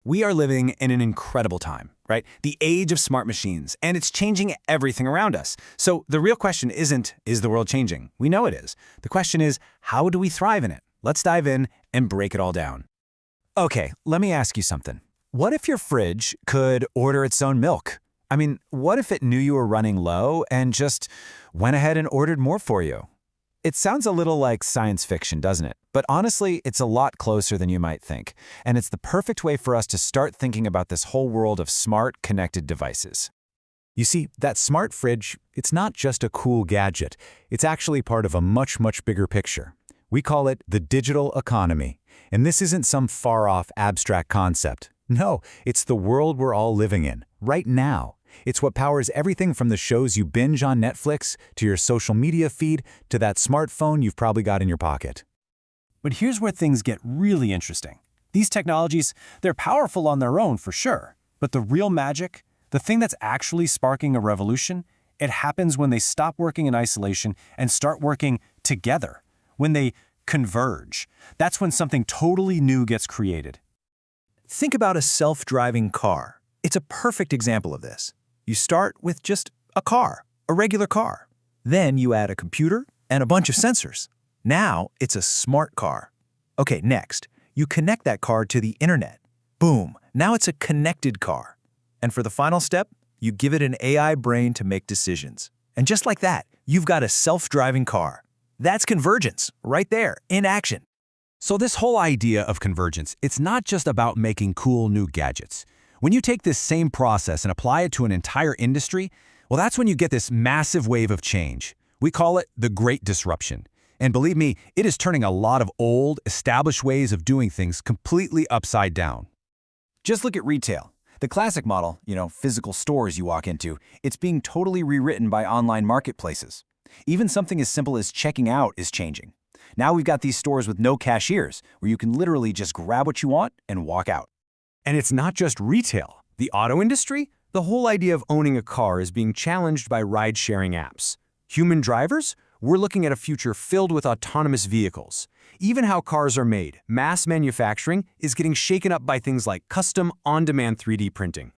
We are living in an incredible time, right? The age of smart machines, and it's changing everything around us. So the real question isn't, is the world changing? We know it is. The question is, how do we thrive in it? Let's dive in and break it all down. Okay, let me ask you something. What if your fridge could order its own milk? I mean, what if it knew you were running low and just went ahead and ordered more for you? It sounds a little like science fiction, doesn't it? But honestly, it's a lot closer than you might think. And it's the perfect way for us to start thinking about this whole world of smart, connected devices. You see, that smart fridge, it's not just a cool gadget. It's actually part of a much, much bigger picture. We call it the digital economy. And this isn't some far-off abstract concept. No, it's the world we're all living in, right now. It's what powers everything from the shows you binge on Netflix, to your social media feed, to that smartphone you've probably got in your pocket. But here's where things get really interesting. These technologies, they're powerful on their own for sure. But the real magic, the thing that's actually sparking a revolution, it happens when they stop working in isolation and start working together. When they converge. That's when something totally new gets created. Think about a self-driving car. It's a perfect example of this. You start with just a car, a regular car. Then you add a computer and a bunch of sensors. Now it's a smart car. Okay, next, you connect that car to the internet. Boom, now it's a connected car. And for the final step, you give it an AI brain to make decisions. And just like that, you've got a self-driving car. That's convergence, right there, in action. So this whole idea of convergence, it's not just about making cool new gadgets. When you take this same process and apply it to an entire industry, well, that's when you get this massive wave of change. We call it the Great Disruption. And believe me, it is turning a lot of old, established ways of doing things completely upside down. Just look at retail. The classic model, physical stores you walk into, it's being totally rewritten by online marketplaces. Even something as simple as checking out is changing. Now we've got these stores with no cashiers, where you can literally just grab what you want and walk out. And it's not just retail. The auto industry? The whole idea of owning a car is being challenged by ride-sharing apps. Human drivers? We're looking at a future filled with autonomous vehicles. Even how cars are made, mass manufacturing, is getting shaken up by things like custom, on-demand 3D printing.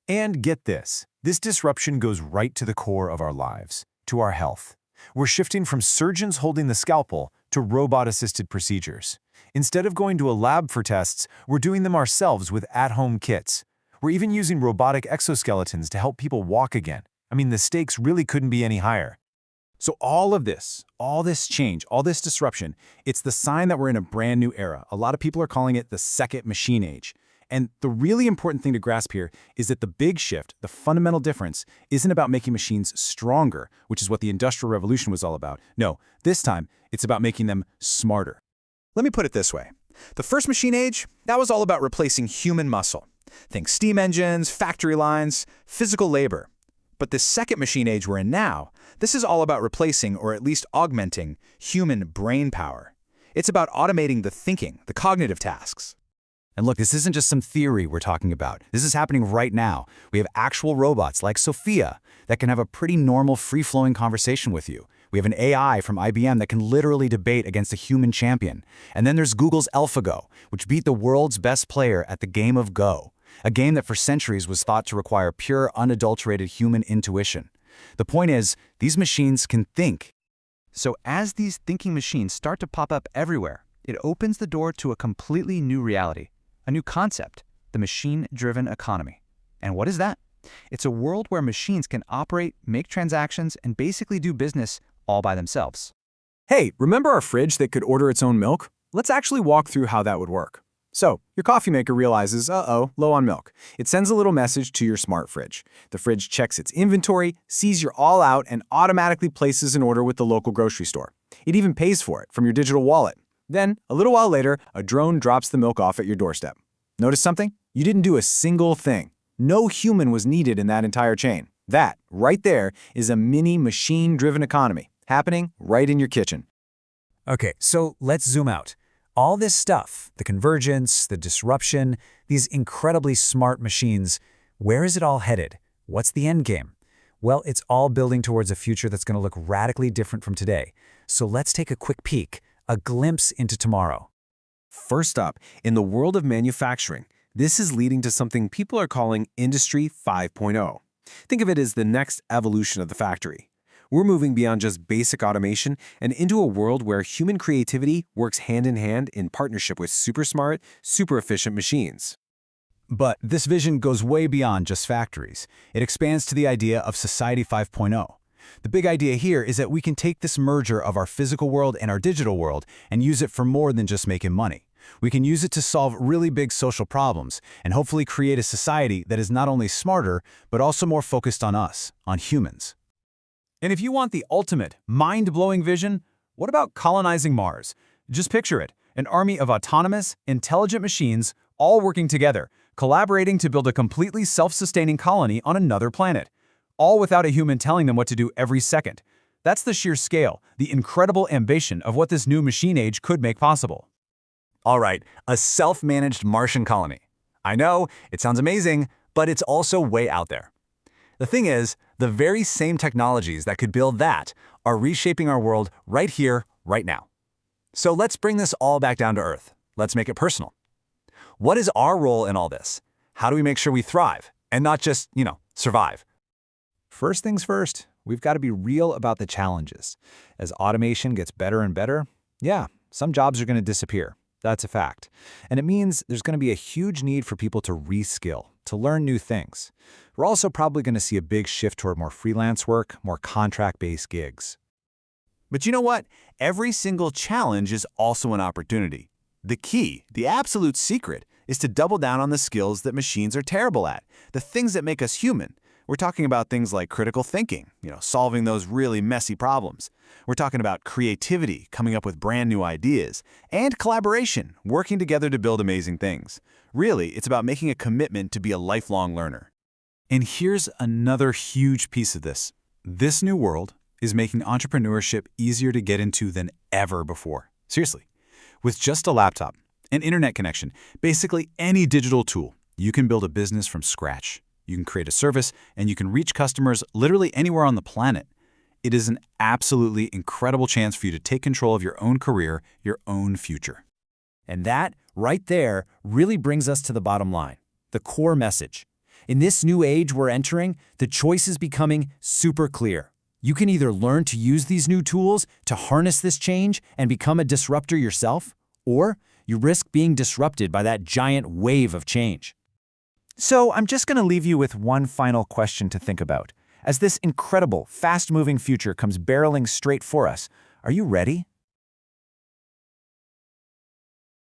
And get this disruption goes right to the core of our lives, to our health. We're shifting from surgeons holding the scalpel to robot-assisted procedures. Instead of going to a lab for tests, we're doing them ourselves with at-home kits. We're even using robotic exoskeletons to help people walk again. I mean, the stakes really couldn't be any higher. So all this change, all this disruption, it's the sign that we're in a brand new era. A lot of people are calling it the second machine age. And the really important thing to grasp here is that the big shift, the fundamental difference, isn't about making machines stronger, which is what the Industrial Revolution was all about. No, this time, it's about making them smarter. Let me put it this way. The first machine age, that was all about replacing human muscle. Think steam engines, factory lines, physical labor. But this second machine age we're in now, this is all about replacing, or at least augmenting, human brain power. It's about automating the thinking, the cognitive tasks. And look, this isn't just some theory we're talking about. This is happening right now. We have actual robots like Sophia that can have a pretty normal, free-flowing conversation with you. We have an AI from IBM that can literally debate against a human champion. And then there's Google's AlphaGo, which beat the world's best player at the game of Go, a game that for centuries was thought to require pure, unadulterated human intuition. The point is, these machines can think. So as these thinking machines start to pop up everywhere, it opens the door to a completely new reality. A new concept, the machine-driven economy. And what is that? It's a world where machines can operate, make transactions, and basically do business all by themselves. Hey, remember our fridge that could order its own milk? Let's actually walk through how that would work. So, your coffee maker realizes, uh-oh, low on milk. It sends a little message to your smart fridge. The fridge checks its inventory, sees you're all out, and automatically places an order with the local grocery store. It even pays for it from your digital wallet. Then, a little while later, a drone drops the milk off at your doorstep. Notice something? You didn't do a single thing. No human was needed in that entire chain. That, right there, is a mini machine-driven economy, happening right in your kitchen. Okay, so let's zoom out. All this stuff, the convergence, the disruption, these incredibly smart machines, where is it all headed? What's the end game? Well, it's all building towards a future that's going to look radically different from today. So let's take a quick peek, a glimpse into tomorrow. First up, in the world of manufacturing, This is leading to something people are calling Industry 5.0. Think of it as the next evolution of the factory. We're moving beyond just basic automation and into a world where human creativity works hand in partnership with super smart, super efficient machines. But this vision goes way beyond just factories. It expands to the idea of Society 5.0. The big idea here is that we can take this merger of our physical world and our digital world and use it for more than just making money. We can use it to solve really big social problems and hopefully create a society that is not only smarter, but also more focused on us, on humans. And if you want the ultimate, mind-blowing vision, what about colonizing Mars? Just picture it, an army of autonomous, intelligent machines all working together, collaborating to build a completely self-sustaining colony on another planet, all without a human telling them what to do every second. That's the sheer scale, the incredible ambition of what this new machine age could make possible. All right, a self-managed Martian colony. I know, it sounds amazing, but it's also way out there. The thing is, the very same technologies that could build that are reshaping our world right here, right now. So let's bring this all back down to Earth. Let's make it personal. What is our role in all this? How do we make sure we thrive and not just, survive? First things first, we've got to be real about the challenges. As automation gets better and better, some jobs are going to disappear. That's a fact. And it means there's going to be a huge need for people to reskill, to learn new things. We're also probably going to see a big shift toward more freelance work, more contract-based gigs. But you know what? Every single challenge is also an opportunity. The key, the absolute secret, is to double down on the skills that machines are terrible at, the things that make us human. We're talking about things like critical thinking, solving those really messy problems. We're talking about creativity, coming up with brand new ideas, and collaboration, working together to build amazing things. Really, it's about making a commitment to be a lifelong learner. And here's another huge piece of this. This new world is making entrepreneurship easier to get into than ever before. Seriously. With just a laptop, an internet connection, basically any digital tool, you can build a business from scratch. You can create a service, and you can reach customers literally anywhere on the planet. It is an absolutely incredible chance for you to take control of your own career, your own future. And that, right there, really brings us to the bottom line, the core message. In this new age we're entering, the choice is becoming super clear. You can either learn to use these new tools to harness this change and become a disruptor yourself, or you risk being disrupted by that giant wave of change. So I'm just going to leave you with one final question to think about. As this incredible, fast-moving future comes barreling straight for us, are you ready?